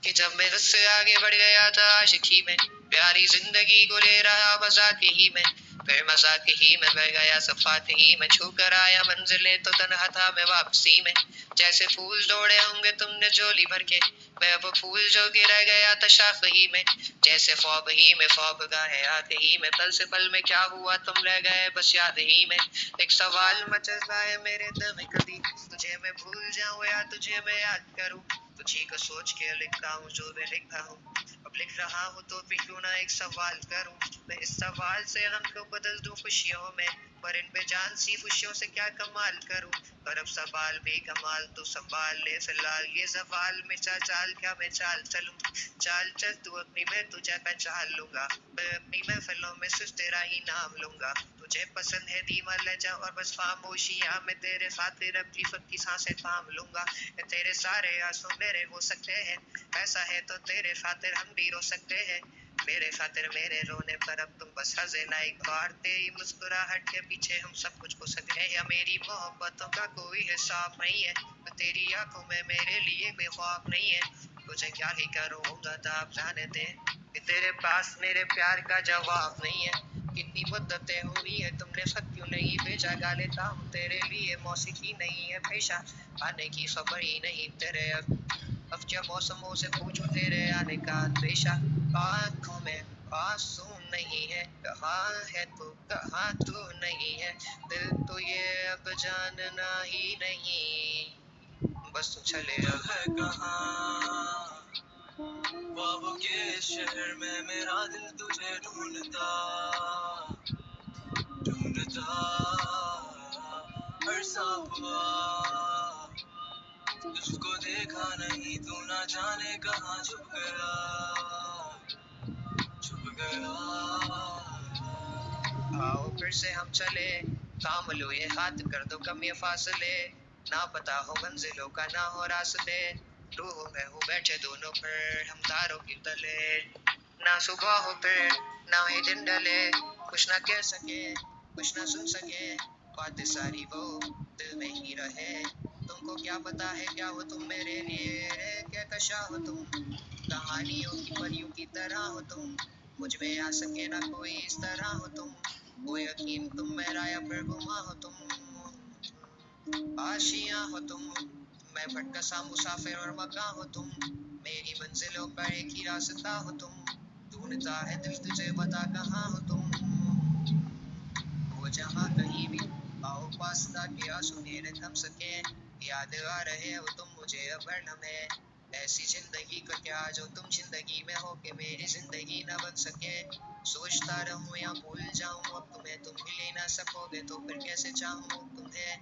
कि जब मैं उससे आगे बढ़ गया था आशिकी में, प्यारी जिंदगी को ले रहा मजाक ही में, फिर मजाक ही में बह गया सफात ही में, छू कर आया मंजिले तो तन्हा था मैं वापसी में। जैसे फूल तोड़े होंगे तुमने झोली भर के, मैं वो फूल जो गिर गया था शाख ही में। जैसे ख्वाब ही में ख्वाब गाए आते ही में, पल से पल में क्या हुआ तुम रह गए बस याद ही में। एक सवाल मचलता है मेरे दिल में, कभी तुझे मैं भूल जाऊं या तुझे मैं याद करूं। तुझे को सोच के लिखता हूँ जो मैं लिखता हूँ, अब लिख रहा हूँ तो फिर क्यों ना एक सवाल करूं। मैं इस सवाल से हम को बदल दूं खुशियों में, पर इन बेजान सी खुशियों से क्या कमाल करूं। पर अब सवाल भी कमाल तो संभाल ले फिलहाल ये सवाल में चाल चाल क्या मैं चाल चलूं। चाल चल तू अपनी मैं तुझे पहचान लूंगा, मैं अपनी महफिलों में सिर्फ तेरा ही नाम लूंगा। तुझे पसंद है धीमा लहजा और बस खामोशियां, मैं तेरे खातिर अपनी खुद की सांसें थाम लूंगा। तेरे सारे आंसू मेरे हो सकते हैं, ऐसा है तो तेरे खातिर हम भी रो सकते हैं। मेरे खातिर मेरे रोने पर अब तुम बस हंसे ना एक बार, तेरी मुस्कुराहट के पीछे हम सब कुछ खो सकते हैं। या मेरी मोहब्बतों का कोई हिसाब नहीं है, तो तेरी आंखों में मेरे लिए बेख्वाब नहीं है। तुझे क्या ही करूँगा तो आप जाने दे, कि तेरे पास मेरे प्यार का जवाब नहीं है। कितनी मुद्दतें हुई है तुमने खत क्यों नहीं भेजा, गा लेता हूँ तेरे लिए मौसीकी नहीं है पेशा, आने की खबर ही नहीं तेरे। अब क्या मौसमों से पूछूं तेरे आने का अंदेशा, आँखों में आंसू नहीं है, कहाँ है तू कहाँ तू नहीं है। दिल तो ये अब जानना ही नहीं, बस तू चले अब है कहाँ। ख्वाबों के शहर में मेरा दिल तुझे ढूंढता ढूंढता अरसा हुआ, तुझको देखा नहीं तू ना जाने कहाँ छुप गया छुप गया। आओ फिर से हम चले, थाम लो ये हाथ कर दो कम ये फासले, ना पता हो मंजिलों का ना हो रास्ते, तू हो मैं हूँ बैठे दोनों पर हम तारों की तले। ना सुबह हो फिर ना ही दिन ढले, कुछ ना कह सके कुछ ना सुन सके, बातें सारी वो दिल में ही रहे। तुमको क्या पता है क्या हो तुम मेरे लिए, क्या कशा हो तुम कहानियों की परियों की तरह हो तुम, मुझ में आ सके ना कोई इस तरह हो तुम, वो यकीन तुम मेरा या फिर गुमा हो तुम, आशियां हो तुम, मैं भटका सा मुसाफिर और मका हो तुम, मेरी मंजिलों का एक ही रास्ता हो तुम, ढूंढता है दिल तुझे बता कहाँ हो तुम। वो जहाँ कहीं भी आओ पास ताकि आंसू मेरे थम सके, याद आ रहे हो तुम मुझे अब वर्णम है, ऐसी जिंदगी का क्या जो तुम जिंदगी में हो के मेरी जिंदगी न बन सके। सोचता रहूं या भूल जाऊं अब तुम्हें तुम मिल ना सकोगे तो फिर कैसे चाहूं तुम्हें।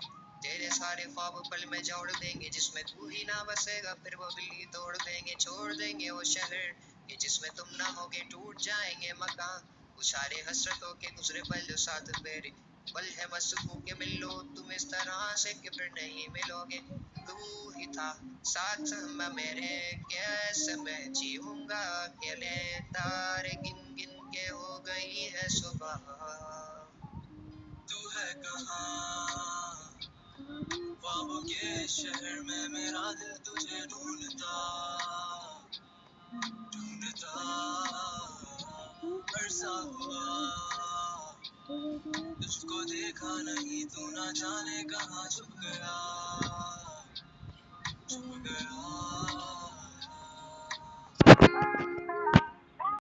तेरे सारे ख्वाब पल में जोड़ देंगे जिसमें तू ही ना बसेगा, फिर वो बिल्ली तोड़ देंगे छोड़ देंगे वो शहर कि जिसमें तुम ना होगे, टूट जाएंगे मकान वो सारे हसरतों के गुजरे पल जो साथ तेरे पल है मसकू के मिलो तुम इस तरह से कि फिर नहीं मिलोगे। तू ही था साथ में मेरे, कैसे मैं जीऊंगा अकेले, तारे गिन गिन के हो गई है सुबह, तू है कहाँ। ख्वाबों के शहर में मेरा दिल तुझे ढूंढता ढूंढता अरसा हुआ, तुझको देखा नहीं तू ना जाने कहाँ छुप गया छुप गया।